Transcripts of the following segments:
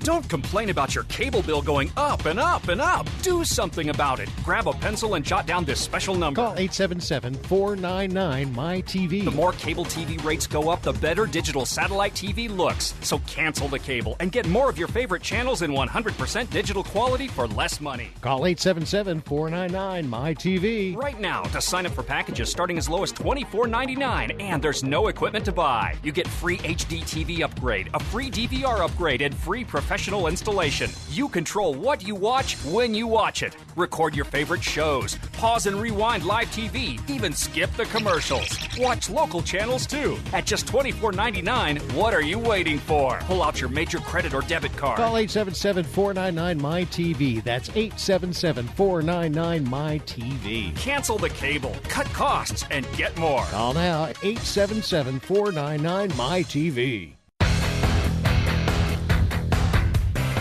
Don't complain about your cable bill going up and up and up. Do something about it. Grab a pencil and jot down this special number. Call 877-499-MY-TV. The more cable TV rates go up, the better digital satellite TV looks. So cancel the cable and get more of your favorite channels in 100% digital quality for less money. Call 877-499-MY-TV. Right now to sign up for packages starting as low as $24.99, and there's no equipment to buy. You get free HD TV upgrade, a free DVR upgrade, and free professional installation. You control what you watch when you watch it. Record your favorite shows, pause and rewind live TV, even skip the commercials. Watch local channels too. At just $24.99, what are you waiting for? Pull out your major credit or debit card. Call 877-499-MY-TV. That's 877-499-MY-TV. Cancel the cable, cut costs, and get more. Call now, 877-499-MY-TV.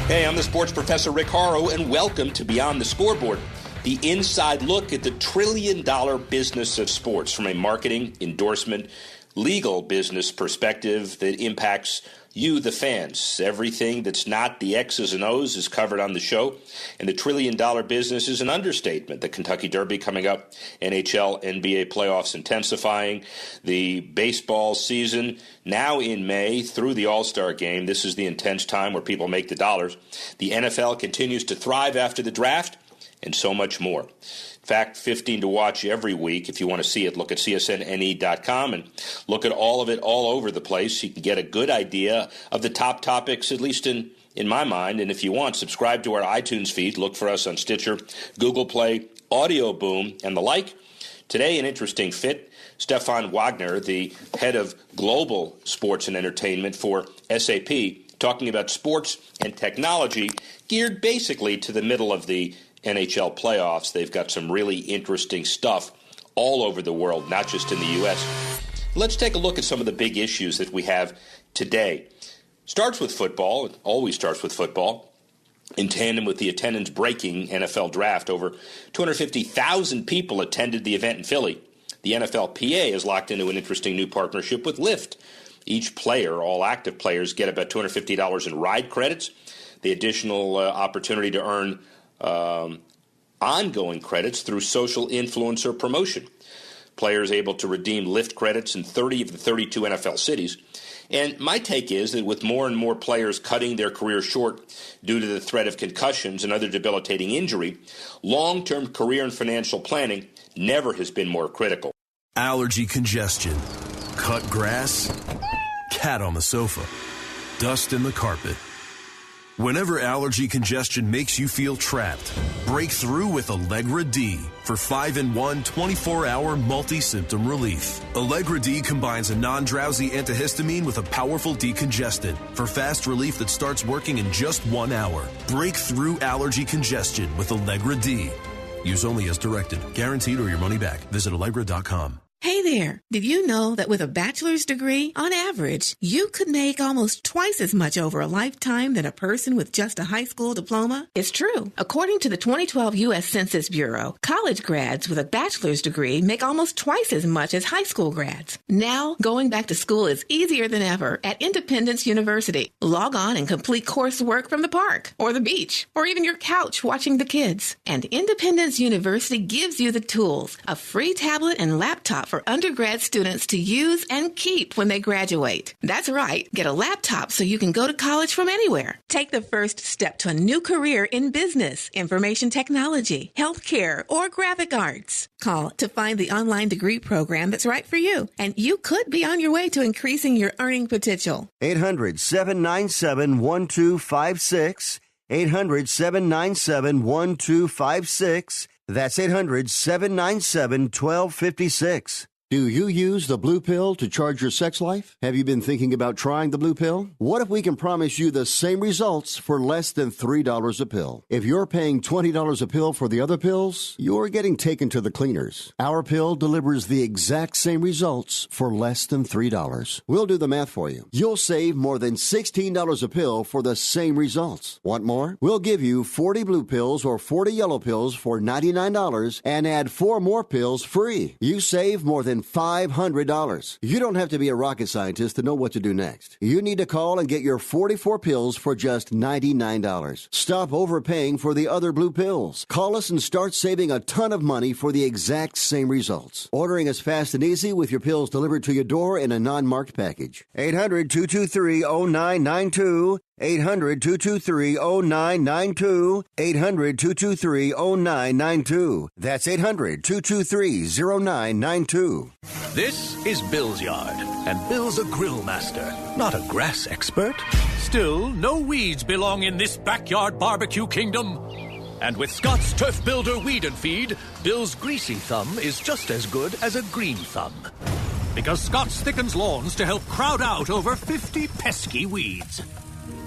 Hey, I'm the sports professor Rick Horrow, and welcome to Beyond the Scoreboard, the inside look at the trillion-dollar business of sports from a marketing, endorsement, legal business perspective that impacts you, the fans. Everything that's not the X's and O's is covered on the show, and the trillion-dollar business is an understatement. The Kentucky Derby coming up, NHL, NBA playoffs intensifying, the baseball season now in May through the All-Star game. This is the intense time where people make the dollars. The NFL continues to thrive after the draft, and so much more. In fact, 15 to watch every week. If you want to see it, look at csnne.com and look at all of it all over the place. You can get a good idea of the top topics, at least in my mind. And if you want, subscribe to our iTunes feed. Look for us on Stitcher, Google Play, Audio Boom, and the like. Today, an interesting fit. Stefan Wagner, the head of global sports and entertainment for SAP, talking about sports and technology geared basically to the middle of the NHL playoffs. They've got some really interesting stuff all over the world, not just in the U.S. Let's take a look at some of the big issues that we have today. Starts with football. It always starts with football. In tandem with the attendance-breaking NFL draft, over 250,000 people attended the event in Philly. The NFLPA has locked into an interesting new partnership with Lyft. Each player, all active players, get about $250 in ride credits. The additional opportunity to earn ongoing credits through social influencer promotion. Players able to redeem Lyft credits in 30 of the 32 NFL cities. And my take is that with more and more players cutting their career short due to the threat of concussions and other debilitating injury, long-term career and financial planning never has been more critical. Allergy congestion, cut grass, cat on the sofa, dust in the carpet. Whenever allergy congestion makes you feel trapped, break through with Allegra D for 5-in-1 24-hour multi-symptom relief. Allegra D combines a non-drowsy antihistamine with a powerful decongestant for fast relief that starts working in just 1 hour. Break through allergy congestion with Allegra D. Use only as directed. Guaranteed or your money back. Visit Allegra.com. Hey there, did you know that with a bachelor's degree, on average, you could make almost twice as much over a lifetime than a person with just a high school diploma? It's true. According to the 2012 U.S. Census Bureau, college grads with a bachelor's degree make almost twice as much as high school grads. Now, going back to school is easier than ever at Independence University. Log on and complete coursework from the park, or the beach, or even your couch watching the kids. And Independence University gives you the tools, a free tablet and laptop for undergrad students to use and keep when they graduate. That's right. Get a laptop so you can go to college from anywhere. Take the first step to a new career in business, information technology, healthcare, or graphic arts. Call to find the online degree program that's right for you, and you could be on your way to increasing your earning potential. 800-797-1256. 800-797-1256. That's 800-797-1256. Do you use the blue pill to charge your sex life? Have you been thinking about trying the blue pill? What if we can promise you the same results for less than $3 a pill? If you're paying $20 a pill for the other pills, you're getting taken to the cleaners. Our pill delivers the exact same results for less than $3. We'll do the math for you. You'll save more than $16 a pill for the same results. Want more? We'll give you 40 blue pills or 40 yellow pills for $99 and add 4 more pills free. You save more than $500. You don't have to be a rocket scientist to know what to do next. You need to call and get your 44 pills for just $99. Stop overpaying for the other blue pills. Call us and start saving a ton of money for the exact same results. Ordering is fast and easy with your pills delivered to your door in a non-marked package. 800-223-0992. 800-223-0992. 800-223-0992. That's 800-223-0992. This is Bill's Yard, and Bill's a grill master, not a grass expert. Still, no weeds belong in this backyard barbecue kingdom. And with Scott's Turf Builder Weed and Feed, Bill's greasy thumb is just as good as a green thumb. Because Scott's thickens lawns to help crowd out over 50 pesky weeds.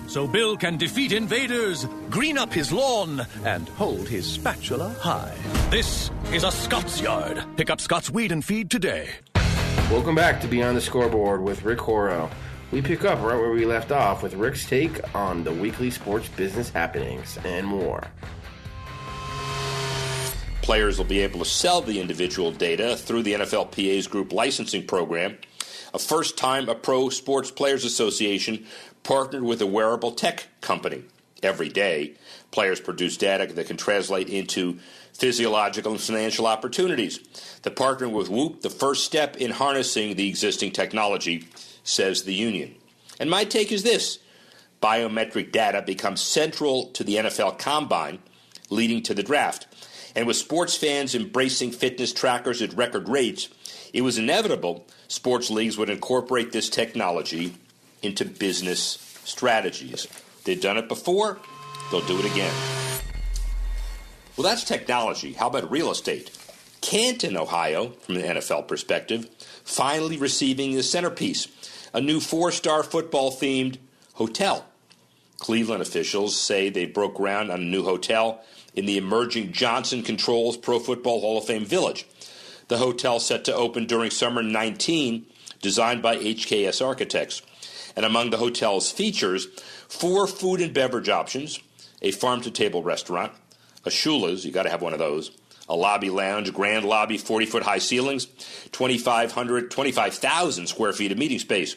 So Bill can defeat invaders, green up his lawn, and hold his spatula high. This is a Scott's Yard. Pick up Scott's Weed and Feed today. Welcome back to Beyond the Scoreboard with Rick Horrow. We pick up right where we left off with Rick's take on the weekly sports business happenings and more. Players will be able to sell the individual data through the NFLPA's group licensing program. A first time a Pro Sports Players Association partnered with a wearable tech company. Every day, players produce data that can translate into physiological and financial opportunities. The partnering with Whoop, the first step in harnessing the existing technology, says the union. And my take is this: biometric data becomes central to the NFL Combine, leading to the draft. And with sports fans embracing fitness trackers at record rates, it was inevitable sports leagues would incorporate this technology into business strategies. They've done it before, they'll do it again. Well, that's technology. How about real estate? Canton, Ohio, from an NFL perspective, finally receiving the centerpiece, a new 4-star football-themed hotel. Cleveland officials say they broke ground on a new hotel in the emerging Johnson Controls Pro Football Hall of Fame Village. The hotel set to open during summer 19, designed by HKS Architects. And among the hotel's features, 4 food and beverage options, a farm-to-table restaurant, a Shula's, you got to have one of those, a lobby lounge, grand lobby, 40-foot high ceilings, 25,000 square feet of meeting space.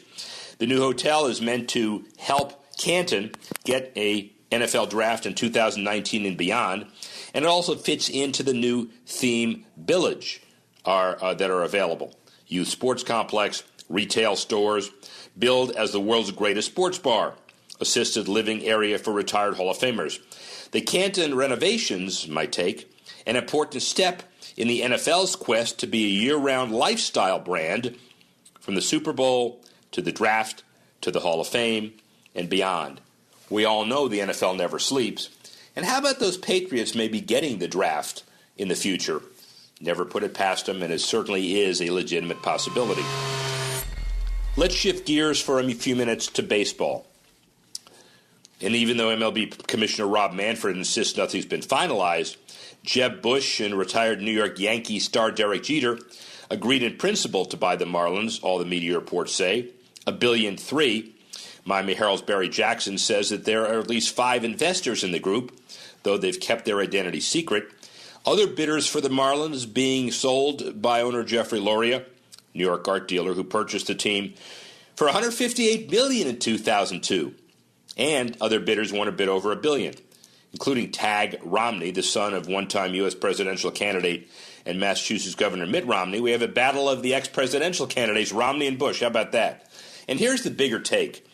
The new hotel is meant to help Canton get a NFL draft in 2019 and beyond, and it also fits into the new theme village that are available. Youth sports complex, retail stores, billed as the world's greatest sports bar, assisted living area for retired Hall of Famers. The Canton renovations might take an important step in the NFL's quest to be a year-round lifestyle brand, from the Super Bowl to the draft to the Hall of Fame and beyond. We all know the NFL never sleeps. And how about those Patriots maybe getting the draft in the future? Never put it past them, and it certainly is a legitimate possibility. Let's shift gears for a few minutes to baseball. And even though MLB Commissioner Rob Manfred insists nothing's been finalized, Jeb Bush and retired New York Yankees star Derek Jeter agreed in principle to buy the Marlins, all the media reports say, $1.3 billion. Miami Herald's Barry Jackson says that there are at least 5 investors in the group, though they've kept their identity secret. Other bidders for the Marlins being sold by owner Jeffrey Loria, New York art dealer who purchased the team for $158 million in 2002. And other bidders want to bid over $1 billion, including Tag Romney, the son of one-time U.S. presidential candidate and Massachusetts Governor Mitt Romney. We have a battle of the ex-presidential candidates, Romney and Bush. How about that? And here's the bigger take.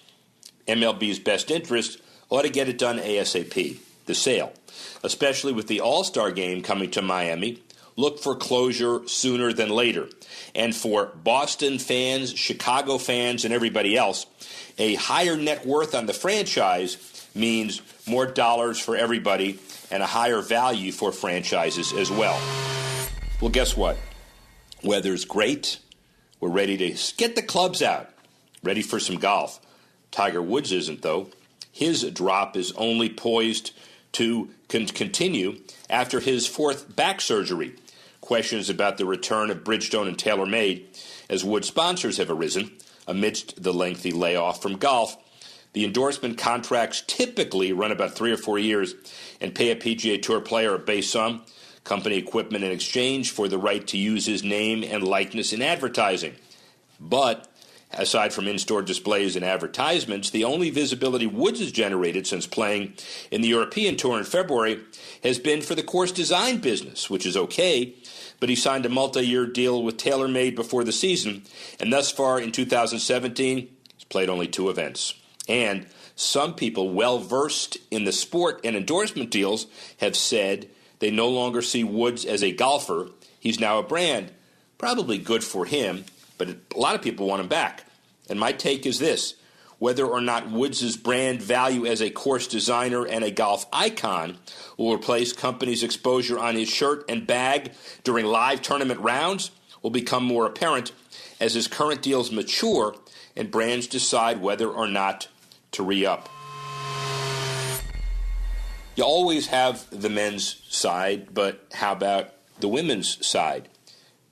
MLB's best interest ought to get it done ASAP, the sale, especially with the All-Star game coming to Miami. Look for closure sooner than later. And for Boston fans, Chicago fans, and everybody else, a higher net worth on the franchise means more dollars for everybody and a higher value for franchises as well. Well, guess what? Weather's great. We're ready to get the clubs out, ready for some golf. Tiger Woods isn't, though. His drop is only poised to continue after his 4th back surgery. Questions about the return of Bridgestone and TaylorMade as Woods sponsors have arisen amidst the lengthy layoff from golf. The endorsement contracts typically run about 3 or 4 years and pay a PGA Tour player a base sum company equipment in exchange for the right to use his name and likeness in advertising. But aside from in-store displays and advertisements, the only visibility Woods has generated since playing in the European Tour in February has been for the course design business, which is okay, but he signed a multi-year deal with TaylorMade before the season, and thus far in 2017, he's played only 2 events. And some people well-versed in the sport and endorsement deals have said they no longer see Woods as a golfer. He's now a brand. Probably good for him, but a lot of people want him back. And my take is this: whether or not Woods' brand value as a course designer and a golf icon will replace companies' exposure on his shirt and bag during live tournament rounds will become more apparent as his current deals mature and brands decide whether or not to re-up. You always have the men's side, but how about the women's side?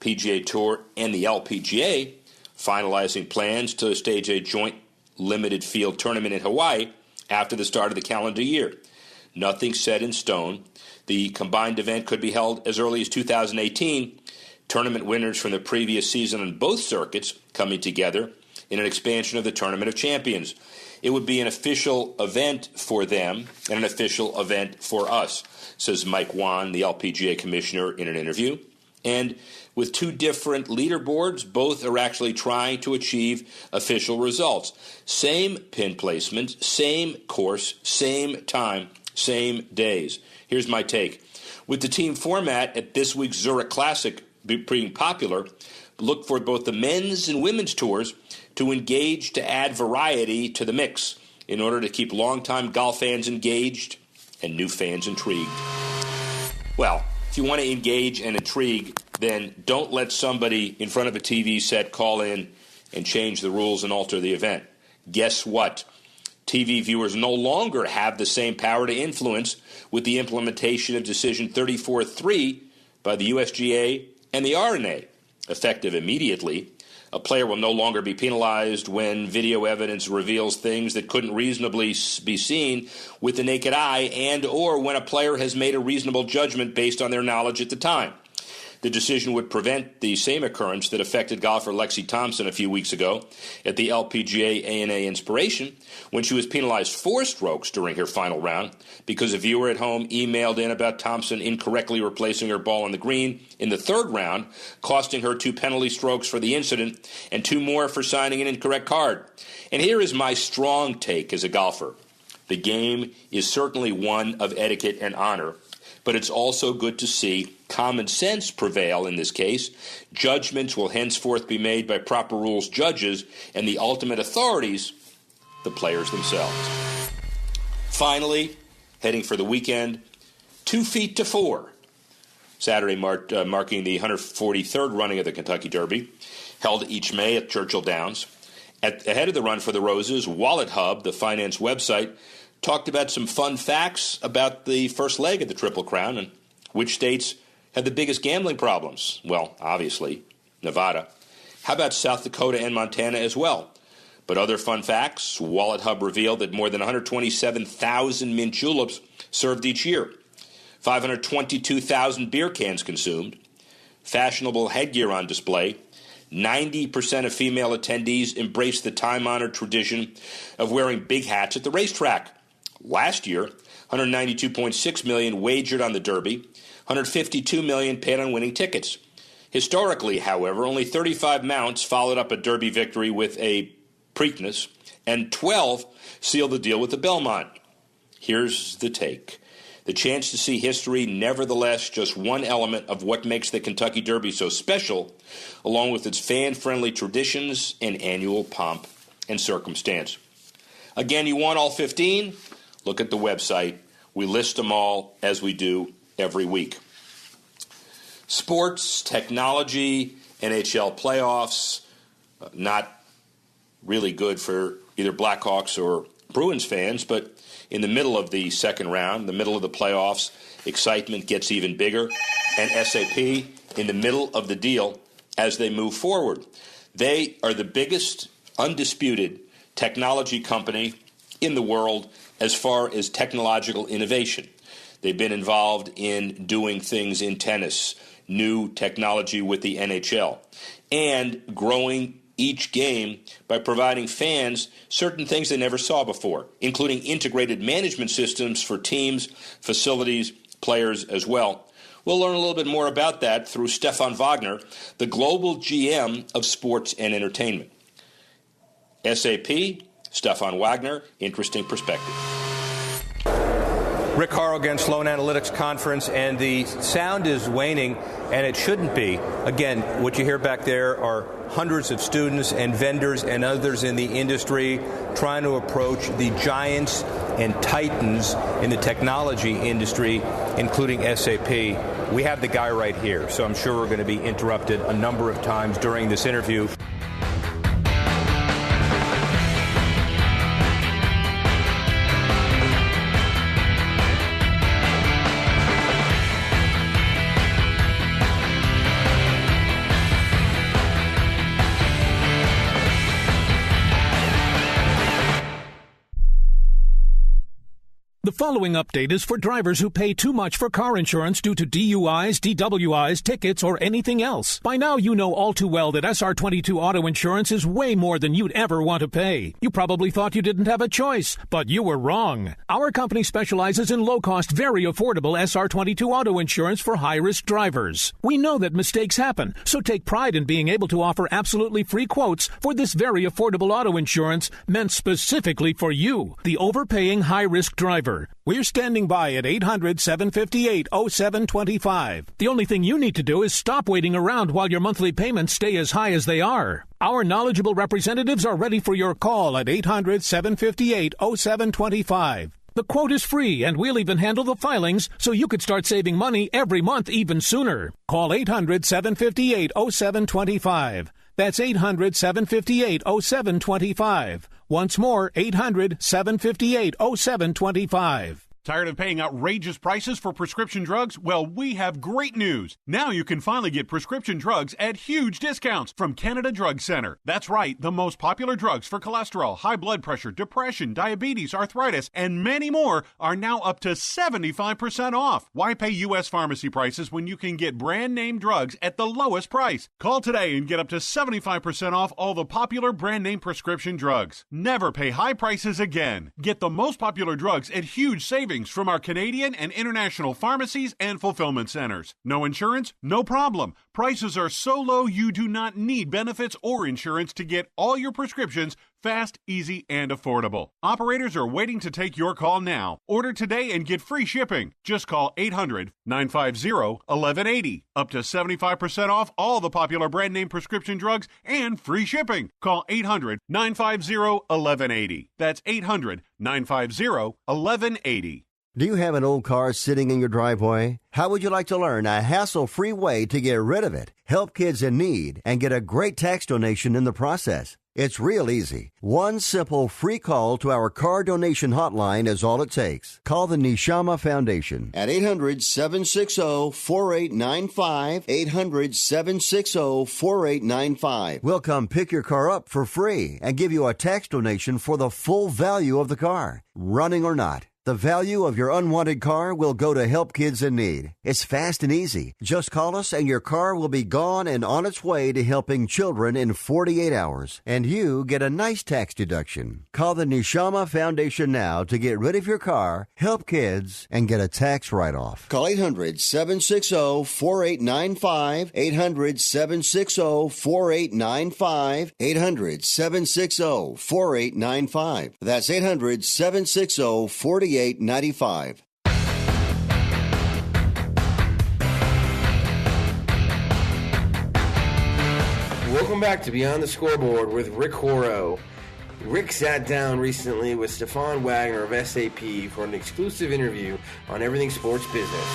PGA Tour and the LPGA finalizing plans to stage a joint limited field tournament in Hawaii after the start of the calendar year. Nothing set in stone. The combined event could be held as early as 2018. Tournament winners from the previous season on both circuits coming together in an expansion of the Tournament of Champions. It would be an official event for them and an official event for us, says Mike Wan, the LPGA commissioner, in an interview. And with 2 different leaderboards, both are actually trying to achieve official results. Same pin placement, same course, same time, same days. Here's my take. With the team format at this week's Zurich Classic being popular, look for both the men's and women's tours to engage to add variety to the mix in order to keep longtime golf fans engaged and new fans intrigued. Well, if you want to engage and intrigue, then don't let somebody in front of a TV set call in and change the rules and alter the event. Guess what? TV viewers no longer have the same power to influence with the implementation of Decision 34-3 by the USGA and the R&A. Effective immediately, a player will no longer be penalized when video evidence reveals things that couldn't reasonably be seen with the naked eye and or when a player has made a reasonable judgment based on their knowledge at the time. The decision would prevent the same occurrence that affected golfer Lexi Thompson a few weeks ago at the LPGA A&A Inspiration when she was penalized 4 strokes during her final round because a viewer at home emailed in about Thompson incorrectly replacing her ball on the green in the 3rd round, costing her 2 penalty strokes for the incident and 2 more for signing an incorrect card. And here is my strong take as a golfer. The game is certainly one of etiquette and honor, but it's also good to see common sense prevail in this case. Judgments will henceforth be made by proper rules judges, and the ultimate authorities, the players themselves. Finally, heading for the weekend, 2 feet to 4. Saturday marking the 143rd running of the Kentucky Derby, held each May at Churchill Downs. Ahead of the Run for the Roses, Wallet Hub, the finance website, talked about some fun facts about the first leg of the Triple Crown and which states had the biggest gambling problems. Well, obviously, Nevada. How about South Dakota and Montana as well? But other fun facts, Wallet Hub revealed that more than 127,000 mint juleps served each year, 522,000 beer cans consumed, fashionable headgear on display, 90% of female attendees embraced the time-honored tradition of wearing big hats at the racetrack. Last year, 192.6 million wagered on the Derby, 152 million paid on winning tickets. Historically, however, only 35 mounts followed up a Derby victory with a Preakness, and 12 sealed the deal with the Belmont. Here's the take. The chance to see history, nevertheless, just one element of what makes the Kentucky Derby so special, along with its fan-friendly traditions and annual pomp and circumstance. Again, you want all 15? Look at the website. We list them all as we do every week. Sports, technology, NHL playoffs, not really good for either Blackhawks or Bruins fans, but in the middle of the second round, the middle of the playoffs, excitement gets even bigger, and SAP in the middle of the deal as they move forward. They are the biggest, undisputed technology company in the world as far as technological innovation. They've been involved in doing things in tennis, new technology with the NHL, and growing each game by providing fans certain things they never saw before, including integrated management systems for teams, facilities, players as well. We'll learn a little bit more about that through Stefan Wagner, the global GM of sports and entertainment. SAP, Stefan Wagner, interesting perspective. Rick Horrow again, Sloan Analytics Conference, and the sound is waning, and it shouldn't be. Again, what you hear back there are hundreds of students and vendors and others in the industry trying to approach the giants and titans in the technology industry, including SAP. We have the guy right here, so I'm sure we're going to be interrupted a number of times during this interview. The following update is for drivers who pay too much for car insurance due to DUIs, DWIs, tickets, or anything else. By now, you know all too well that SR22 auto insurance is way more than you'd ever want to pay. You probably thought you didn't have a choice, but you were wrong. Our company specializes in low-cost, very affordable SR22 auto insurance for high-risk drivers. We know that mistakes happen, so take pride in being able to offer absolutely free quotes for this very affordable auto insurance meant specifically for you, the overpaying high-risk driver. We're standing by at 800-758-0725. The only thing you need to do is stop waiting around while your monthly payments stay as high as they are. Our knowledgeable representatives are ready for your call at 800-758-0725. The quote is free, and we'll even handle the filings so you could start saving money every month even sooner. Call 800-758-0725. That's 800-758-0725. Once more, 800-758-0725. Tired of paying outrageous prices for prescription drugs? Well, we have great news. Now you can finally get prescription drugs at huge discounts from Canada Drug Center. That's right, the most popular drugs for cholesterol, high blood pressure, depression, diabetes, arthritis, and many more are now up to 75% off. Why pay U.S. pharmacy prices when you can get brand name drugs at the lowest price? Call today and get up to 75% off all the popular brand name prescription drugs. Never pay high prices again. Get the most popular drugs at huge savings from our Canadian and international pharmacies and fulfillment centers. No insurance? No problem. Prices are so low you do not need benefits or insurance to get all your prescriptions fast, easy, and affordable. Operators are waiting to take your call now. Order today and get free shipping. Just call 800-950-1180. Up to 75% off all the popular brand name prescription drugs and free shipping. Call 800-950-1180. That's 800-950-1180. Do you have an old car sitting in your driveway? How would you like to learn a hassle-free way to get rid of it, help kids in need, and get a great tax donation in the process? It's real easy. One simple free call to our car donation hotline is all it takes. Call the Neshama Foundation at 800-760-4895, 800-760-4895. We'll come pick your car up for free and give you a tax donation for the full value of the car, running or not. The value of your unwanted car will go to help kids in need. It's fast and easy. Just call us and your car will be gone and on its way to helping children in 48 hours. And you get a nice tax deduction. Call the Neshama Foundation now to get rid of your car, help kids, and get a tax write-off. Call 800-760-4895, 800-760-4895, 800-760-4895. That's 800-760-4895. Welcome back to Beyond the Scoreboard with Rick Horrow. Rick sat down recently with Stefan Wagner of SAP for an exclusive interview on everything sports business.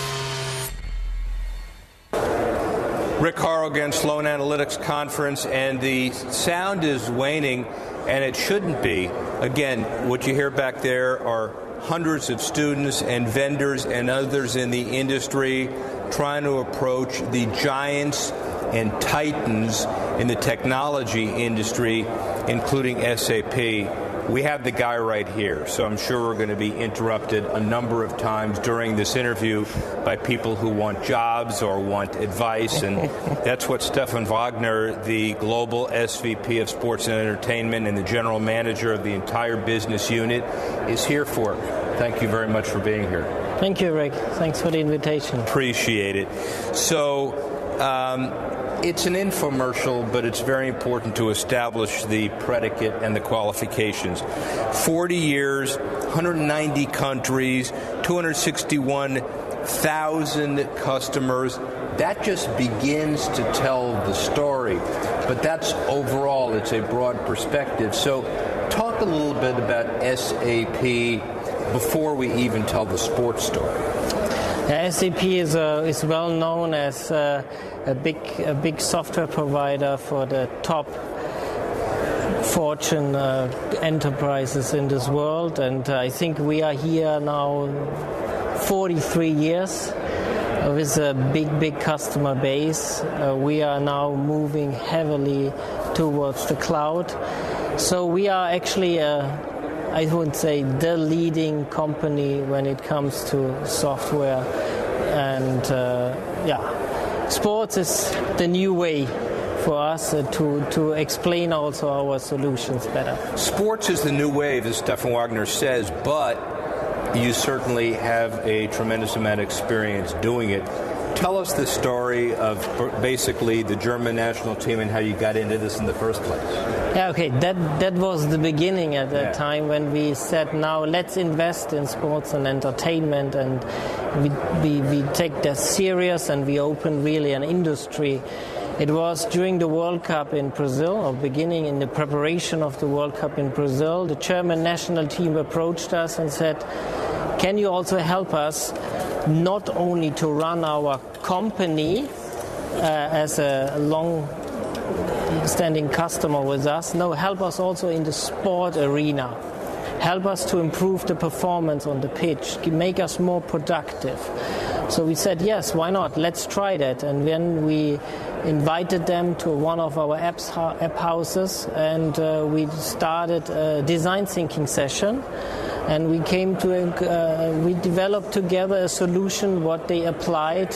Rick Horrow again, Sloan Analytics Conference, and the sound is waning, and it shouldn't be. Again, what you hear back there are hundreds of students and vendors and others in the industry trying to approach the giants and titans in the technology industry, including SAP. we have the guy right here, so I'm sure we're going to be interrupted a number of times during this interview by people who want jobs or want advice, and that's what Stefan Wagner, the global SVP of Sports and Entertainment and the general manager of the entire business unit, is here for. Thank you very much for being here. Thank you, Rick. Thanks for the invitation. Appreciate it. So, it's an infomercial, but it's very important to establish the predicate and the qualifications. 40 years, 190 countries, 261,000 customers. That just begins to tell the story. But that's overall, it's a broad perspective. So talk a little bit about SAP before we even tell the sports story. SAP is well known as a big software provider for the top Fortune enterprises in this world, and I think we are here now 43 years with a big customer base. We are now moving heavily towards the cloud, so we are actually I would say the leading company when it comes to software, and sports is the new way for us to explain also our solutions better. Sports is the new wave, as Stefan Wagner says, but you certainly have a tremendous amount of experience doing it. Tell us the story of basically the German national team and how you got into this in the first place. Yeah, okay, that was the beginning at that time when we said, now let's invest in sports and entertainment, and we take that serious, and we open really an industry. It was during the World Cup in Brazil, or beginning in the preparation of the World Cup in Brazil. The German national team approached us and said, can you also help us not only to run our company as a long-standing customer with us, no, help us also in the sport arena. Help us to improve the performance on the pitch, make us more productive. So we said, yes, why not? Let's try that. And then we invited them to one of our app houses, and we started a design thinking session. And we we developed together a solution what they applied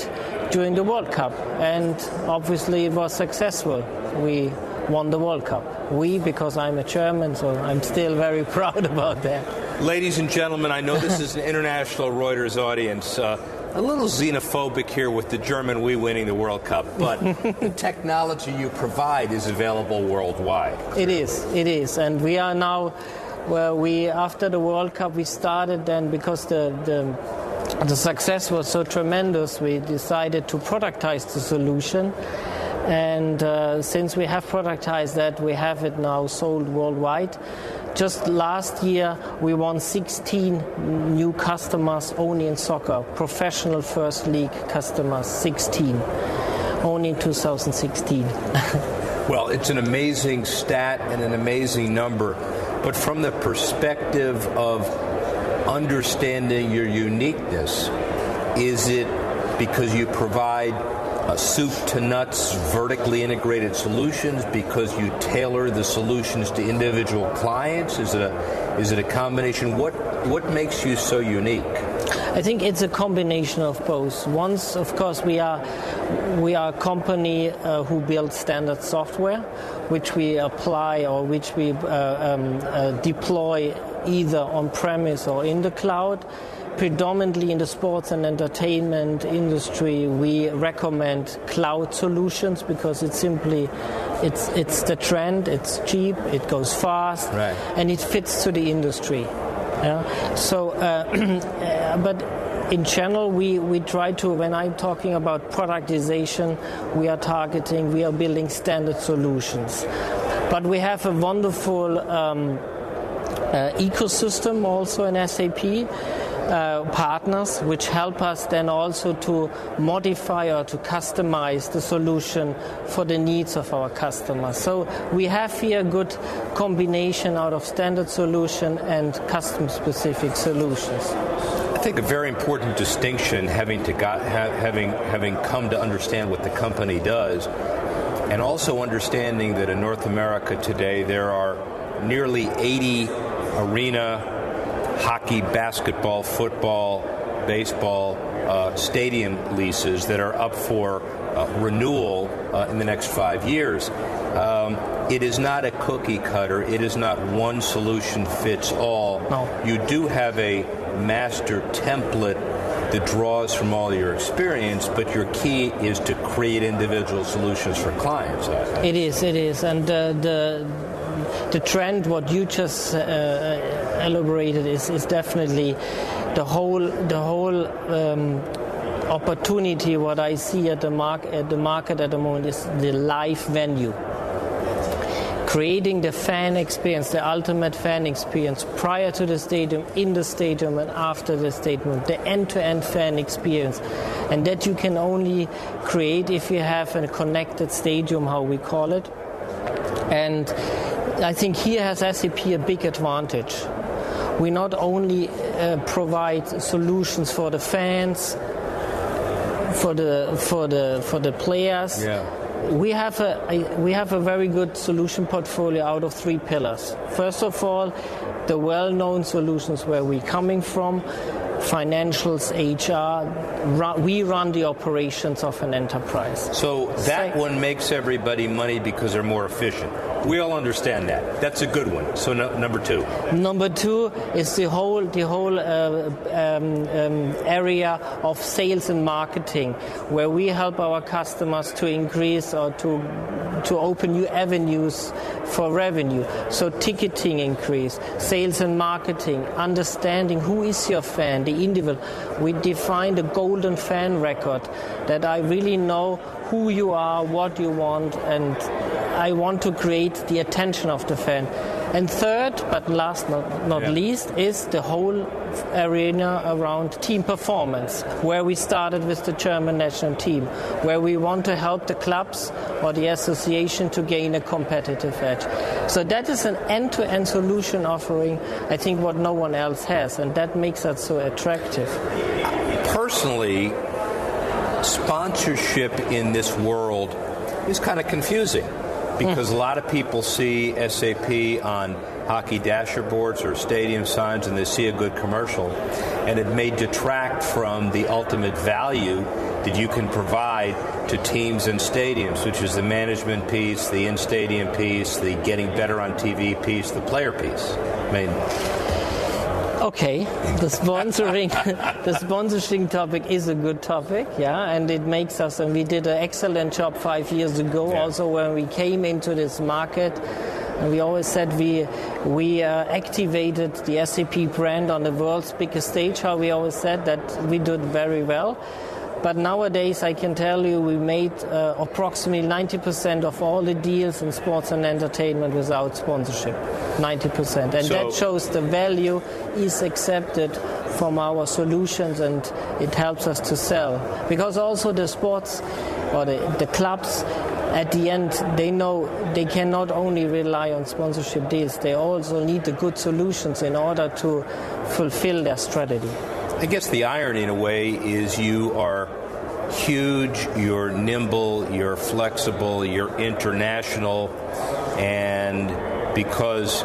during the World Cup. And obviously it was successful. We won the World Cup. Because I'm a German, so I'm still very proud about that. Ladies and gentlemen, I know this is an international Reuters audience. A little xenophobic here with the German we winning the World Cup, but the technology you provide is available worldwide. It is. And we are now... Well, after the World Cup, we started then, because the success was so tremendous, we decided to productize the solution. And since we have productized that, we have it now sold worldwide. Just last year, we won 16 new customers only in soccer, professional first league customers, 16, only in 2016. Well, it's an amazing stat and an amazing number. But from the perspective of understanding your uniqueness, is it because you provide soup to nuts, vertically integrated solutions, because you tailor the solutions to individual clients? Is it a combination? What makes you so unique? I think it's a combination of both. Once, of course, we are a company who builds standard software, which we apply or which we deploy either on-premise or in the cloud. Predominantly in the sports and entertainment industry, we recommend cloud solutions because it's the trend, it's cheap, it goes fast, right, and it fits to the industry. Yeah? So, but in general, we try to, when I'm talking about productization, we are building standard solutions. But we have a wonderful ecosystem also in SAP, partners which help us then also to modify or to customize the solution for the needs of our customers. So we have here a good combination out of standard solution and custom specific solutions. I think a very important distinction, having come to understand what the company does, and also understanding that in North America today there are nearly 80 arena, hockey, basketball, football, baseball, stadium leases that are up for renewal in the next 5 years. It is not a cookie cutter. It is not one solution fits all. No. You do have a master template that draws from all your experience, but your key is to create individual solutions for clients. It is, and the trend, what you just elaborated, is definitely the whole opportunity. What I see at the market at the moment is the live venue. Creating the fan experience, the ultimate fan experience prior to the stadium, in the stadium, and after the stadium, the end-to-end fan experience. And that you can only create if you have a connected stadium, how we call it. And I think here has SAP a big advantage. We not only provide solutions for the fans, for the players. Yeah. We have a very good solution portfolio out of 3 pillars. First of all, the well-known solutions where we're coming from, financials, HR. We run the operations of an enterprise. So that one makes everybody money because they're more efficient. We all understand that. That's a good one. So number 2. Number 2 is the whole area of sales and marketing, where we help our customers to increase or to open new avenues for revenue. So ticketing increase, sales and marketing, understanding who is your fan, the individual. We define the golden fan record, that I really know who you are, what you want, and I want to create the attention of the fan. And third, but last not least, is the whole arena around team performance, where we started with the German national team, where we want to help the clubs or the association to gain a competitive edge. So that is an end-to-end solution offering, I think, what no one else has, and that makes us so attractive. Personally, sponsorship in this world is kind of confusing, because a lot of people see SAP on hockey dasher boards or stadium signs and they see a good commercial, and it may detract from the ultimate value that you can provide to teams and stadiums, which is the management piece, the in-stadium piece, the getting better on TV piece, the player piece. I mean, okay, the sponsoring topic is a good topic, yeah, and it makes us, and we did an excellent job 5 years ago, also when we came into this market. And we always said we activated the SAP brand on the world's biggest stage, how we always said that we did very well. But nowadays, I can tell you, we made approximately 90% of all the deals in sports and entertainment without sponsorship. 90%. And that shows the value is accepted from our solutions, and it helps us to sell. Because also the sports or the clubs, at the end, they know they can not only rely on sponsorship deals, they also need the good solutions in order to fulfill their strategy. I guess the irony in a way is you are huge, you're nimble, you're flexible, you're international, and because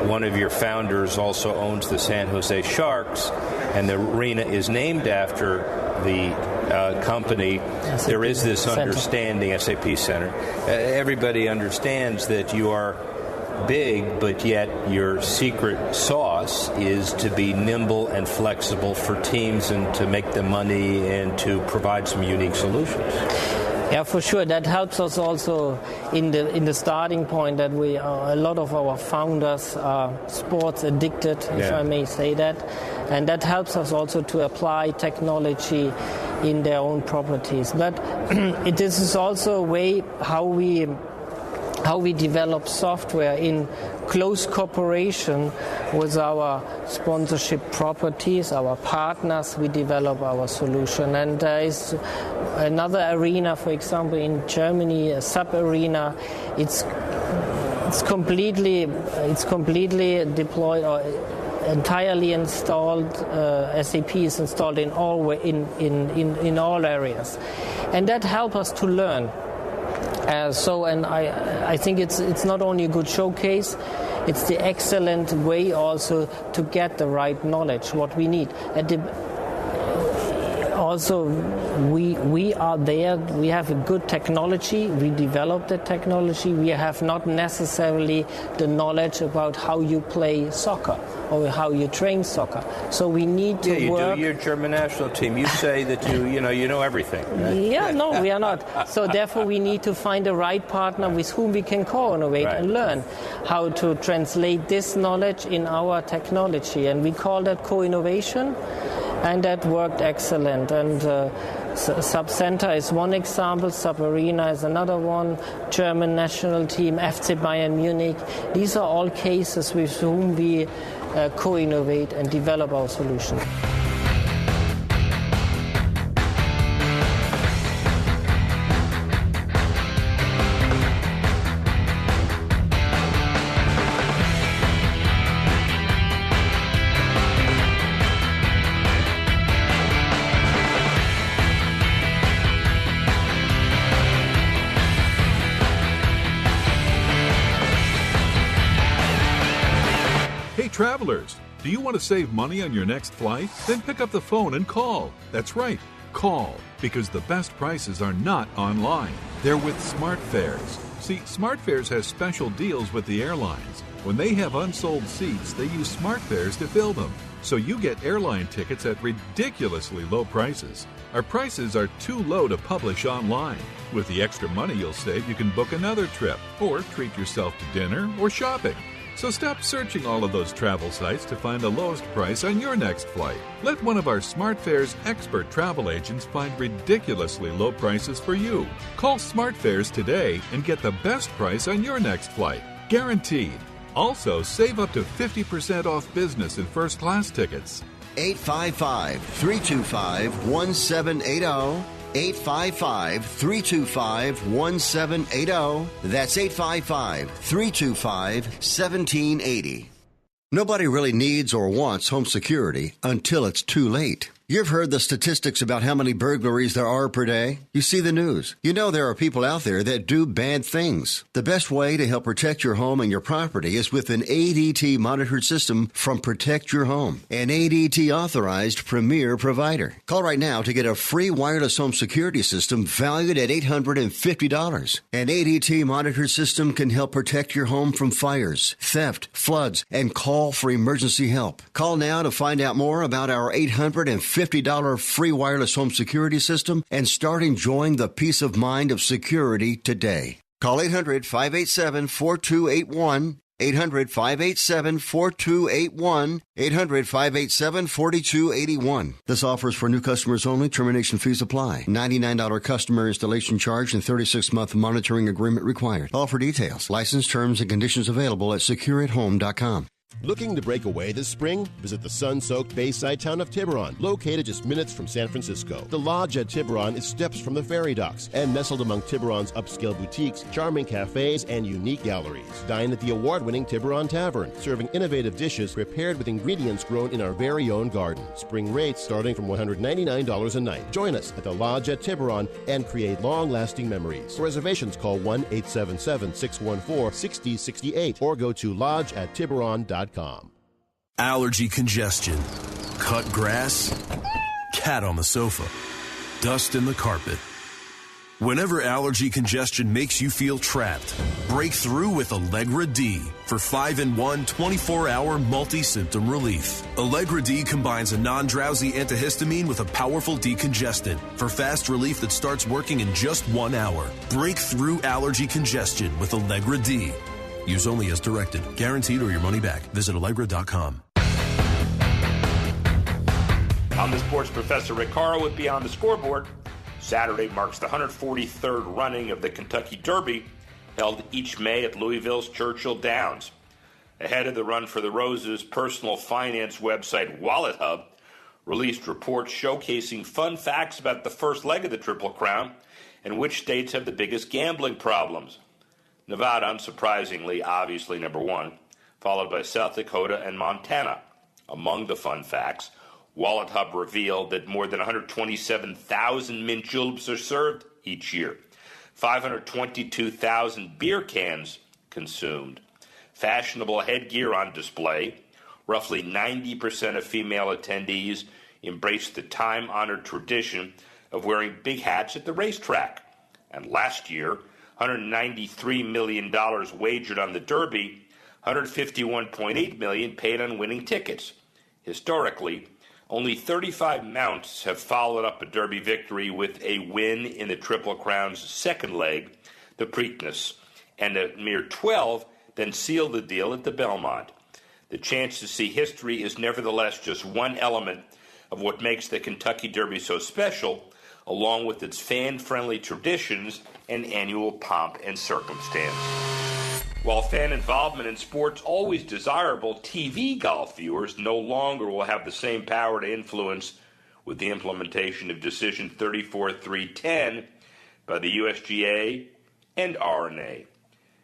one of your founders also owns the San Jose Sharks and the arena is named after the company, SAP there is this understanding, SAP Center. Everybody understands that you are big, but yet your secret sauce is to be nimble and flexible for teams and to make them money and to provide some unique solutions. Yeah, for sure. That helps us also in the starting point that we a lot of our founders are sports addicted, if I may say that, and that helps us also to apply technology in their own properties. But this is also a way how we develop software in close cooperation with our sponsorship properties, our partners. We develop our solution, and there is another arena, for example, in Germany, a sub-arena. It's completely deployed or entirely installed. SAP is installed in all areas, and that helps us to learn. And I think it's not only a good showcase, It's the excellent way also to get the right knowledge, what we need. Also, we are there, we have a good technology, we develop the technology, we have not necessarily the knowledge about how you play soccer or how you train soccer. So we need to work. Do your German national team. You say that you know everything. Right? Yeah, no, we are not. So therefore we need to find the right partner with whom we can co-innovate and learn how to translate this knowledge in our technology. And we call that co-innovation. And that worked excellent. And Subcenter is one example, Subarena is another one, German national team, FC Bayern Munich. These are all cases with whom we co-innovate and develop our solutions. Travelers, do you want to save money on your next flight? Then pick up the phone and call. That's right, call, because the best prices are not online. They're with SmartFares. See, SmartFares has special deals with the airlines. When they have unsold seats, they use SmartFares to fill them. So you get airline tickets at ridiculously low prices. Our prices are too low to publish online. With the extra money you'll save, you can book another trip or treat yourself to dinner or shopping. So stop searching all of those travel sites to find the lowest price on your next flight. Let one of our SmartFares expert travel agents find ridiculously low prices for you. Call SmartFares today and get the best price on your next flight. Guaranteed. Also, save up to 50% off business and first class tickets. 855-325-1780. 855-325-1780. That's 855-325-1780. Nobody really needs or wants home security until it's too late. You've heard the statistics about how many burglaries there are per day. You see the news. You know there are people out there that do bad things. The best way to help protect your home and your property is with an ADT monitored system from Protect Your Home, an ADT authorized premier provider. Call right now to get a free wireless home security system valued at $850. An ADT monitored system can help protect your home from fires, theft, floods, and call for emergency help. Call now to find out more about our $850 free wireless home security system and start enjoying the peace of mind of security today. Call 800-587-4281, 800-587-4281, 800-587-4281. This offer is for new customers only. Termination fees apply. $99 customer installation charge and 36-month monitoring agreement required. All for details. License terms and conditions available at secureathome.com. Looking to break away this spring? Visit the sun-soaked bayside town of Tiburon, located just minutes from San Francisco. The Lodge at Tiburon is steps from the ferry docks and nestled among Tiburon's upscale boutiques, charming cafes, and unique galleries. Dine at the award-winning Tiburon Tavern, serving innovative dishes prepared with ingredients grown in our very own garden. Spring rates starting from $199 a night. Join us at the Lodge at Tiburon and create long-lasting memories. For reservations, call 1-877-614-6068 or go to lodgeattiburon.com. Allergy congestion, cut grass, cat on the sofa, dust in the carpet. Whenever allergy congestion makes you feel trapped, break through with Allegra D for 5-in-1 24-hour multi-symptom relief. Allegra D combines a non-drowsy antihistamine with a powerful decongestant for fast relief that starts working in just 1 hour. Break through allergy congestion with Allegra D. Use only as directed. Guaranteed or your money back. Visit Allegra.com. I'm the sports professor Rick Horrow with Beyond the Scoreboard. Saturday marks the 143rd running of the Kentucky Derby, held each May at Louisville's Churchill Downs. Ahead of the Run for the Roses, personal finance website Wallet Hub released reports showcasing fun facts about the first leg of the Triple Crown and which states have the biggest gambling problems. Nevada, unsurprisingly, obviously number one, followed by South Dakota and Montana. Among the fun facts, Wallet Hub revealed that more than 127,000 mint juleps are served each year, 522,000 beer cans consumed, fashionable headgear on display. Roughly 90% of female attendees embraced the time-honored tradition of wearing big hats at the racetrack. And last year, $193 million wagered on the Derby, $151.8 million paid on winning tickets. Historically, only 35 mounts have followed up a Derby victory with a win in the Triple Crown's second leg, the Preakness, and a mere 12 then sealed the deal at the Belmont. The chance to see history is nevertheless just one element of what makes the Kentucky Derby so special, along with its fan-friendly traditions and annual pomp and circumstance. While fan involvement in sports always desirable, TV golf viewers no longer will have the same power to influence with the implementation of Decision 34-310 by the USGA and R&A.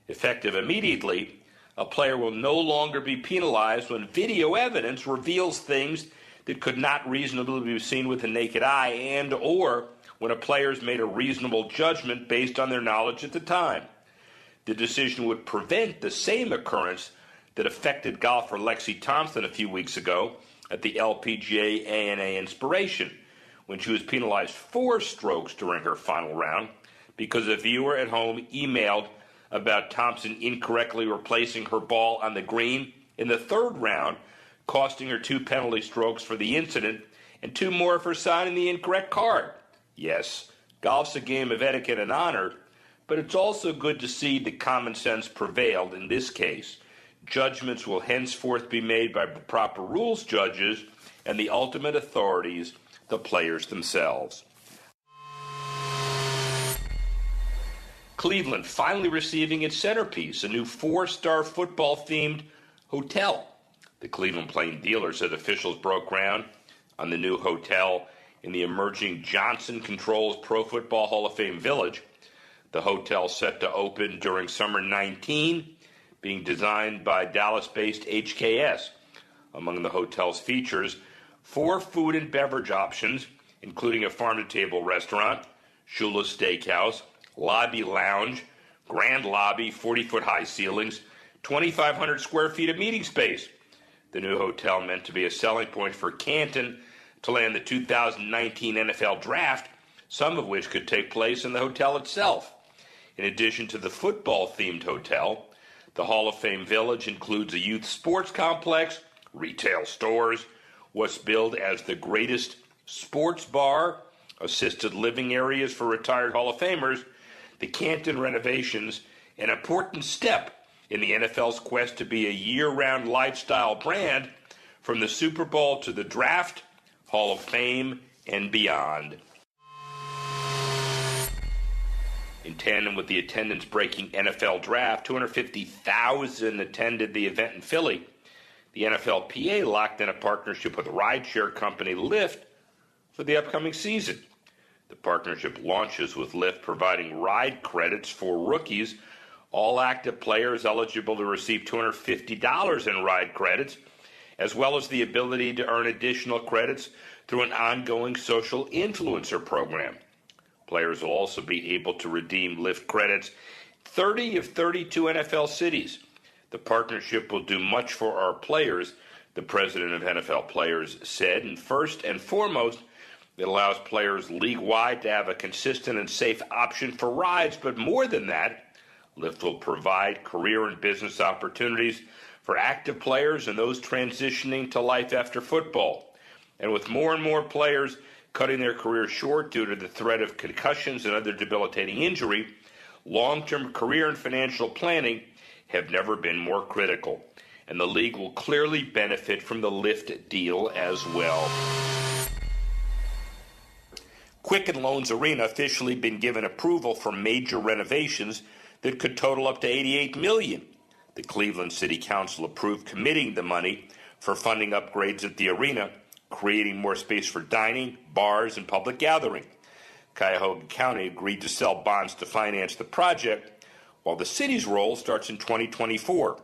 Effective immediately, a player will no longer be penalized when video evidence reveals things that could not reasonably be seen with the naked eye and or when a player's made a reasonable judgment based on their knowledge at the time. The decision would prevent the same occurrence that affected golfer Lexi Thompson a few weeks ago at the LPGA ANA Inspiration, when she was penalized 4 strokes during her final round because a viewer at home emailed about Thompson incorrectly replacing her ball on the green in the 3rd round, costing her 2 penalty strokes for the incident and 2 more for signing the incorrect card. Yes, golf's a game of etiquette and honor, but it's also good to see that common sense prevailed in this case. Judgments will henceforth be made by proper rules judges and the ultimate authorities, the players themselves. Cleveland finally receiving its centerpiece, a new 4-star football-themed hotel. The Cleveland Plain Dealer said officials broke ground on the new hotel in the emerging Johnson Controls Pro Football Hall of Fame Village. The hotel set to open during summer 19, being designed by Dallas-based HKS. Among the hotel's features, 4 food and beverage options, including a farm-to-table restaurant, Shula's Steakhouse, lobby lounge, grand lobby, 40-foot high ceilings, 2,500 square feet of meeting space. The new hotel meant to be a selling point for Canton to land the 2019 NFL Draft, some of which could take place in the hotel itself. In addition to the football-themed hotel, the Hall of Fame Village includes a youth sports complex, retail stores, what's billed as the greatest sports bar, assisted living areas for retired Hall of Famers. The Canton renovations, an important step in the NFL's quest to be a year-round lifestyle brand, from the Super Bowl to the Draft, Hall of Fame, and beyond. In tandem with the attendance-breaking NFL Draft, 250,000 attended the event in Philly. The NFLPA locked in a partnership with rideshare company Lyft for the upcoming season. The partnership launches with Lyft providing ride credits for rookies. All active players eligible to receive $250 in ride credits, as well as the ability to earn additional credits through an ongoing social influencer program. Players will also be able to redeem Lyft credits in 30 of 32 NFL cities. The partnership will do much for our players, the president of NFL Players said, and first and foremost, it allows players league-wide to have a consistent and safe option for rides, but more than that, Lyft will provide career and business opportunities for active players and those transitioning to life after football. And with more and more players cutting their career short due to the threat of concussions and other debilitating injury, long-term career and financial planning have never been more critical. And the league will clearly benefit from the Lyft deal as well. Quicken Loans Arena officially been given approval for major renovations that could total up to $88 million. The Cleveland City Council approved committing the money for funding upgrades at the arena, creating more space for dining, bars, and public gathering. Cuyahoga County agreed to sell bonds to finance the project, while the city's role starts in 2024,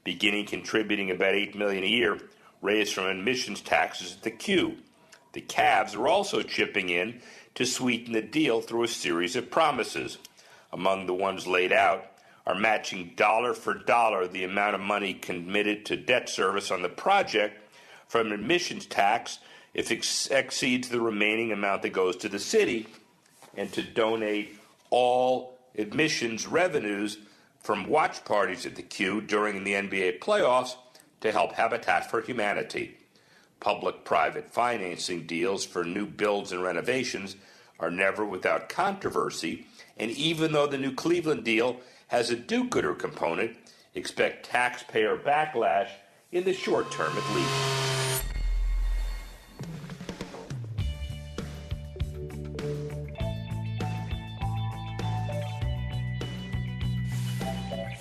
beginning contributing about $8 million a year, raised from admissions taxes at the Q. The Cavs are also chipping in to sweeten the deal through a series of promises. Among the ones laid out are matching dollar for dollar the amount of money committed to debt service on the project from admissions tax if it exceeds the remaining amount that goes to the city, and to donate all admissions revenues from watch parties at the Q during the NBA playoffs to help Habitat for Humanity. Public-private financing deals for new builds and renovations are never without controversy, and even though the new Cleveland deal has a do-gooder component, expect taxpayer backlash in the short term at least.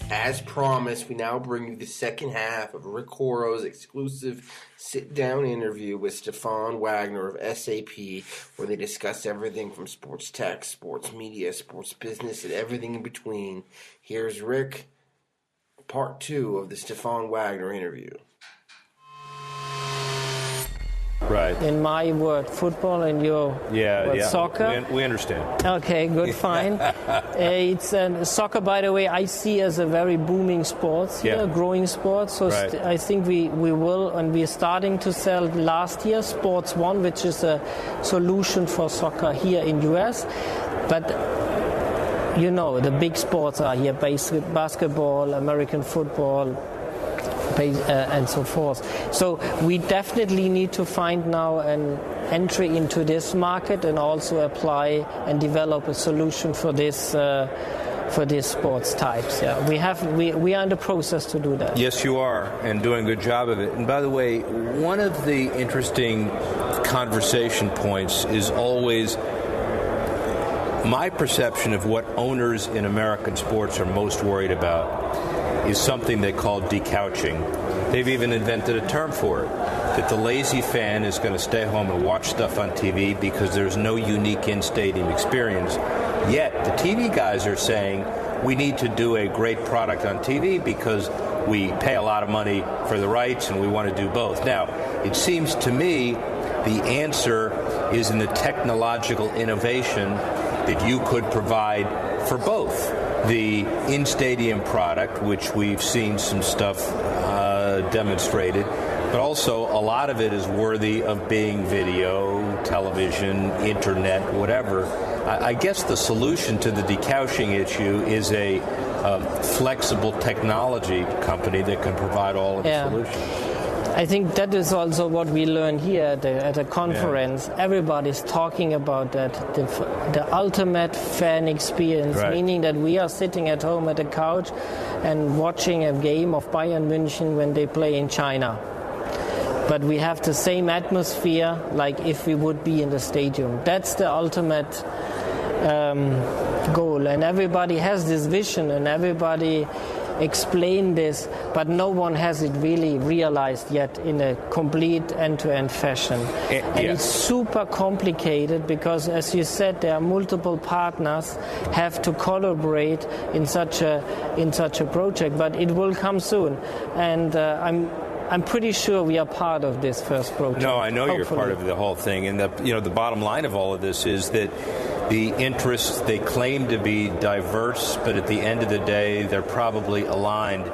As promised, we now bring you the second half of Rick Horrow's exclusive sit-down interview with Stefan Wagner of SAP, where they discuss everything from sports tech, sports media, sports business, and everything in between. Here's Rick, part 2 of the Stefan Wagner interview. Right. In my word, football, and your word, soccer. We understand. Okay, good, fine. It's soccer, by the way, I see as a very booming sport, growing sport. So I think we will, and we're starting to sell last year Sports One, which is a solution for soccer here in US. But you know, the big sports are here: basketball, American football, and so forth. So we definitely need to find now an entry into this market and also apply and develop a solution for this sports types. Yeah, we are in the process to do that. Yes, you are, and doing a good job of it. And by the way, one of the interesting conversation points is always my perception of what owners in American sports are most worried about is something they call decouching. They've even invented a term for it, that the lazy fan is going to stay home and watch stuff on TV because there's no unique in-stadium experience. Yet the TV guys are saying we need to do a great product on TV because we pay a lot of money for the rights and we want to do both. Now, it seems to me the answer is in the technological innovation that you could provide for both. The in-stadium product, which we've seen some stuff demonstrated, but also a lot of it is worthy of being video, television, internet, whatever. I guess the solution to the decouching issue is a flexible technology company that can provide all of the solutions. I think that is also what we learned here at the conference. Yeah. Everybody's talking about that, the ultimate fan experience, meaning that we are sitting at home at the couch and watching a game of Bayern München when they play in China. But we have the same atmosphere like if we would be in the stadium. That's the ultimate goal. And everybody has this vision and everybody explain this, but no one has it really realized yet in a complete end-to-end fashion. And it's super complicated because, as you said, there are multiple partners have to collaborate in such a project, but it will come soon. And I'm pretty sure we are part of this first project. No, I know hopefully. You're part of the whole thing, and the bottom line of all of this is that the interests, they claim to be diverse, but at the end of the day, they're probably aligned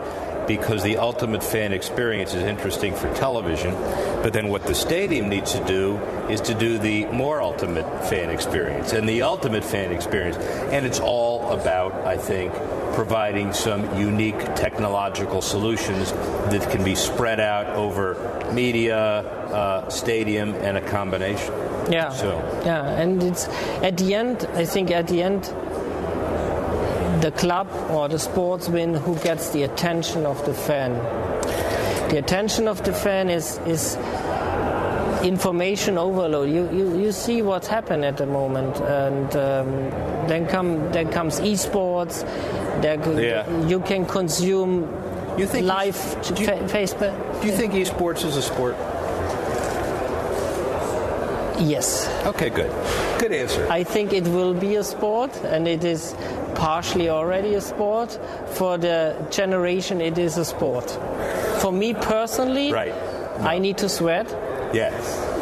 because the ultimate fan experience is interesting for television. But then what the stadium needs to do is to do the more ultimate fan experience and the ultimate fan experience. And it's all about, I think, providing some unique technological solutions that can be spread out over media, stadium, and a combination. Yeah. And it's at the end, the club or the sportsman who gets the attention of the fan. The attention of the fan is information overload. You see what's happened at the moment, and then comes esports. You can consume live Facebook. Do you think esports is a sport? Yes. Okay, good. Good answer. I think it will be a sport, and it is partially already a sport. For the generation, it is a sport. For me personally, I need to sweat. Yes.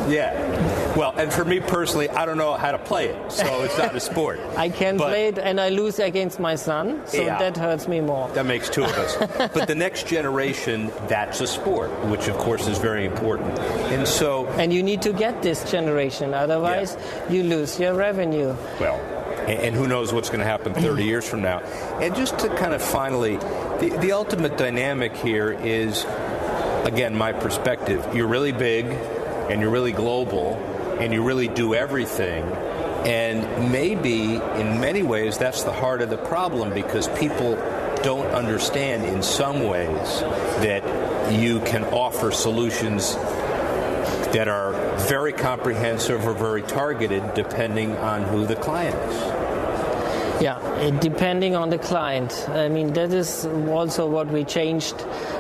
Yeah. Well, and for me personally, I don't know how to play it, so it's not a sport. I can play it, and I lose against my son, so that hurts me more. That makes two of us. But the next generation, that's a sport, which of course is very important. And you need to get this generation, otherwise you lose your revenue. Well, and who knows what's going to happen 30 years from now. And just to kind of finally, the ultimate dynamic here is, again, my perspective. You're really big, and you're really global, and you really do everything. And maybe, in many ways, that's the heart of the problem, because people don't understand in some ways that you can offer solutions that are very comprehensive or very targeted depending on who the client is. Yeah, depending on the client. I mean, that is also what we changed.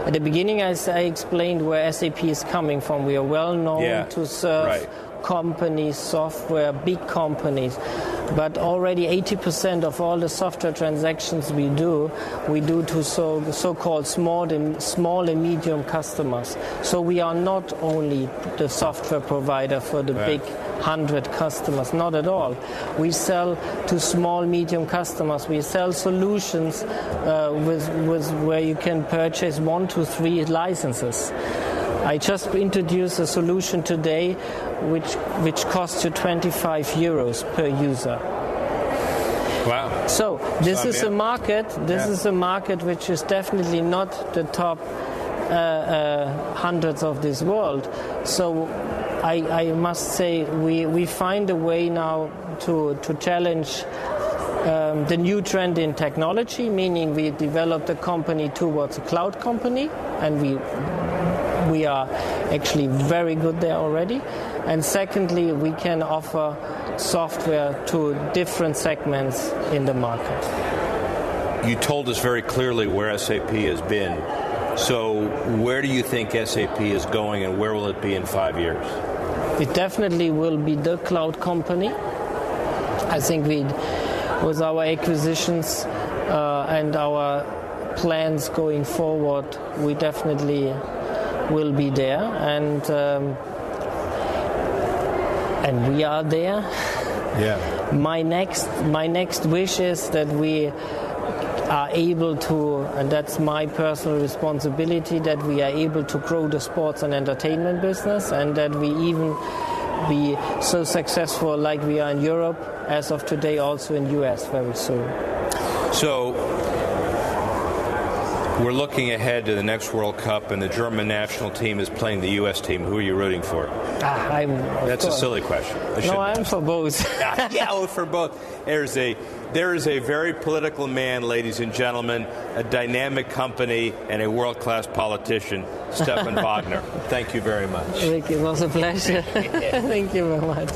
At the beginning, I explained where SAP is coming from. We are well known to serve companies, software, big companies. But already 80% of all the software transactions we do to so-called small and medium customers. So we are not only the software provider for the big 100 customers, not at all. We sell to small, medium customers. We sell solutions with where you can purchase 1 to 3 licenses. I just introduced a solution today which costs you 25 euros per user. Wow. So this is a market. This is a market which is definitely not the top hundreds of this world. So I must say we find a way now to challenge the new trend in technology, meaning we developed a company towards a cloud company, and we are actually very good there already. And secondly, we can offer software to different segments in the market. You told us very clearly where SAP has been. So where do you think SAP is going, and where will it be in 5 years? It definitely will be the cloud company. I think with our acquisitions and our plans going forward, we definitely will be there, and we are there. Yeah. My next wish is that we are able to, and that's my personal responsibility, that we are able to grow the sports and entertainment business, and that we even be so successful like we are in Europe, as of today also in US very soon. So we're looking ahead to the next World Cup, and the German national team is playing the U.S. team. Who are you rooting for? That's a silly question. I'm for both. For both. There is a very political man, ladies and gentlemen, a dynamic company, and a world-class politician, Stefan Wagner. Thank you very much. Rick, it was a pleasure. Thank you very much.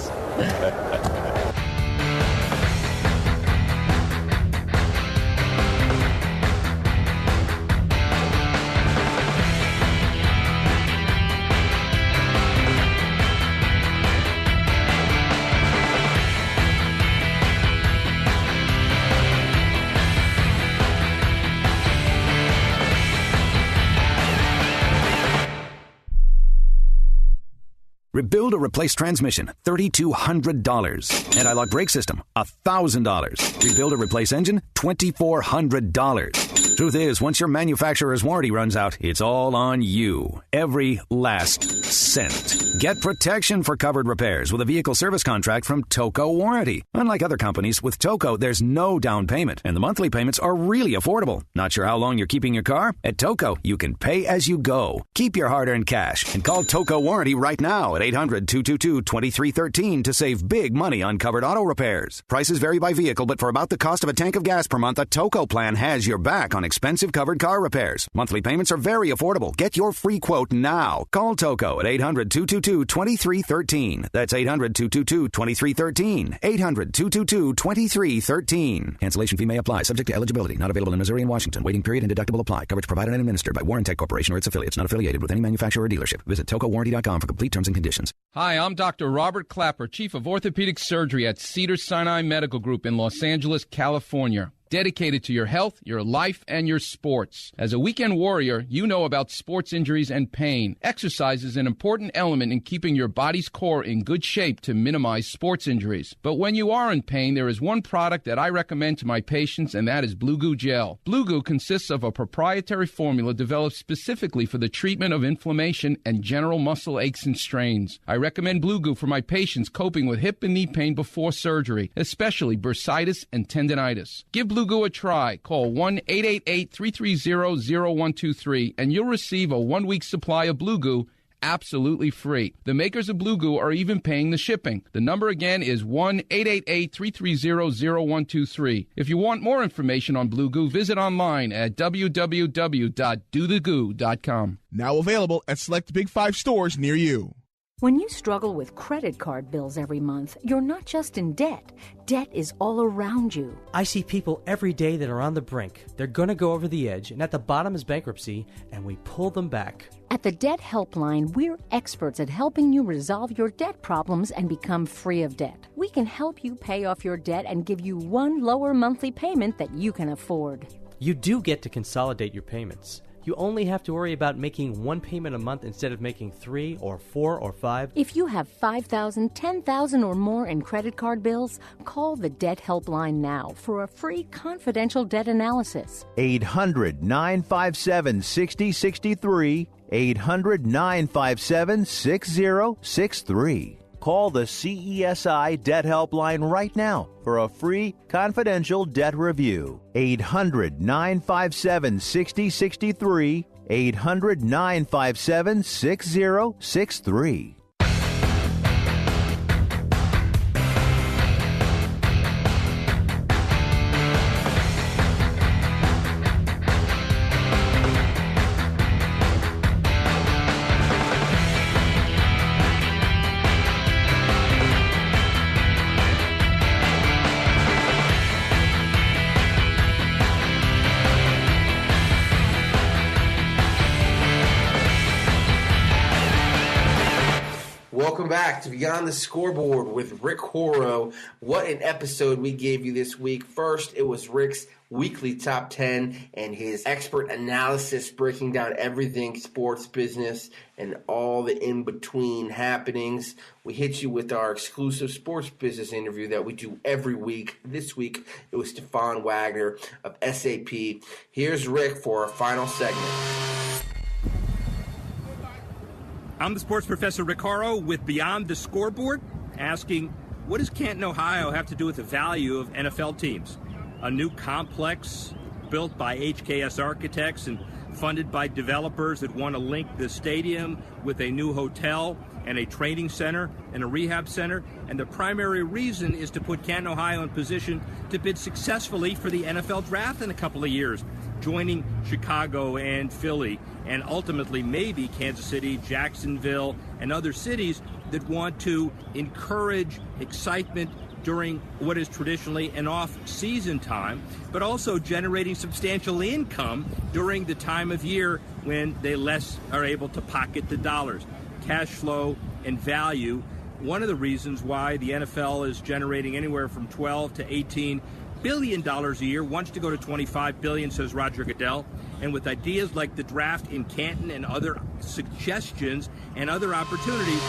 Rebuild or replace transmission, $3,200. Anti-lock brake system, $1,000. Rebuild or replace engine, $2,400. Truth is, once your manufacturer's warranty runs out, it's all on you. Every last cent. Get protection for covered repairs with a vehicle service contract from Toco Warranty. Unlike other companies, with Toco, there's no down payment, and the monthly payments are really affordable. Not sure how long you're keeping your car? At Toco, you can pay as you go. Keep your hard-earned cash and call Toco Warranty right now at 800-222-2313 to save big money on covered auto repairs. Prices vary by vehicle, but for about the cost of a tank of gas per month, a Toco plan has your back on expensive covered car repairs. Monthly payments are very affordable. Get your free quote now. Call Toco at 800-222-2313. That's 800-222-2313. 800-222-2313. Cancellation fee may apply. Subject to eligibility. Not available in Missouri and Washington. Waiting period and deductible apply. Coverage provided and administered by Warrantech Corporation or its affiliates. Not affiliated with any manufacturer or dealership. Visit TocoWarranty.com for complete terms and conditions. Hi, I'm Dr. Robert Clapper, Chief of Orthopedic Surgery at Cedars-Sinai Medical Group in Los Angeles, California. dedicated to your health, your life, and your sports. As a weekend warrior, you know about sports injuries and pain. Exercise is an important element in keeping your body's core in good shape to minimize sports injuries. But when you are in pain, there is one product that I recommend to my patients, and that is Blue Goo Gel. Blue Goo consists of a proprietary formula developed specifically for the treatment of inflammation and general muscle aches and strains. I recommend Blue Goo for my patients coping with hip and knee pain before surgery, especially bursitis and tendinitis. Give Blue Goo a try. Call 1-888-330-0123 and you'll receive a 1-week supply of Blue Goo absolutely free. The makers of Blue Goo are even paying the shipping. The number again is 1-888-330-0123. If you want more information on Blue Goo, visit online at www.dothegoo.com. Now available at select Big 5 stores near you. When you struggle with credit card bills every month, you're not just in debt. Debt is all around you. I see people every day that are on the brink. They're going to go over the edge, and at the bottom is bankruptcy, and we pull them back. At the Debt Helpline, we're experts at helping you resolve your debt problems and become free of debt. We can help you pay off your debt and give you one lower monthly payment that you can afford. You do get to consolidate your payments. You only have to worry about making one payment a month instead of making 3 or 4 or 5. If you have $5,000, $10,000 or more in credit card bills, call the Debt Helpline now for a free confidential debt analysis. 800-957-6063. 800-957-6063. Call the CESI Debt Helpline right now for a free confidential debt review. 800-957-6063. 800-957-6063. Welcome back to Beyond the Scoreboard with Rick Horrow. What an episode we gave you this week. First, it was Rick's weekly top 10 and his expert analysis breaking down everything sports business and all the in-between happenings. We hit you with our exclusive sports business interview that we do every week. This week, it was Stefan Wagner of SAP. Here's Rick for our final segment. I'm the sports professor Rick Horrow with Beyond the Scoreboard, asking, what does Canton, Ohio have to do with the value of NFL teams? A new complex built by HKS architects and funded by developers that want to link the stadium with a new hotel and a training center and a rehab center. And the primary reason is to put Canton, Ohio in position to bid successfully for the NFL draft in a couple of years, joining Chicago and Philly, and ultimately maybe Kansas City, Jacksonville, and other cities that want to encourage excitement during what is traditionally an off-season time, but also generating substantial income during the time of year when they less are able to pocket the dollars. Cash flow and value, one of the reasons why the NFL is generating anywhere from 12 to 18 $billion a year, wants to go to $25 billion, says Roger Goodell. And with ideas like the draft in Canton and other suggestions and other opportunities,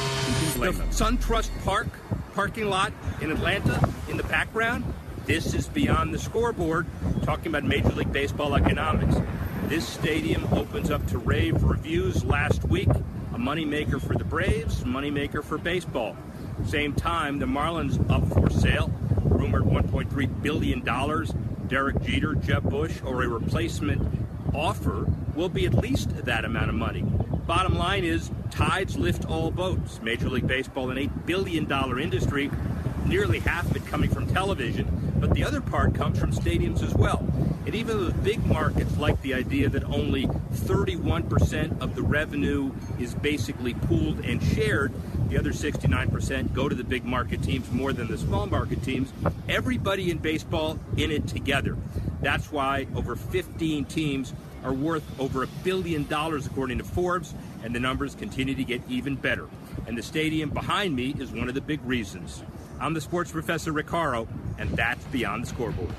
the SunTrust Park parking lot in Atlanta in the background, this is Beyond the Scoreboard, talking about Major League Baseball economics. This stadium opens up to rave reviews last week, a moneymaker for the Braves, moneymaker for baseball. Same time, the Marlins up for sale, rumored $1.3 billion. Derek Jeter, Jeb Bush, or a replacement offer will be at least that amount of money. Bottom line is, tides lift all boats. Major League Baseball, an $8 billion industry, nearly half of it coming from television, but the other part comes from stadiums as well. And even those big markets like the idea that only 31% of the revenue is basically pooled and shared, the other 69% go to the big market teams more than the small market teams. Everybody in baseball in it together. That's why over 15 teams are worth over $1 billion according to Forbes, and the numbers continue to get even better. And the stadium behind me is one of the big reasons. I'm the sports professor Rick Horrow, and that's Beyond the Scoreboard.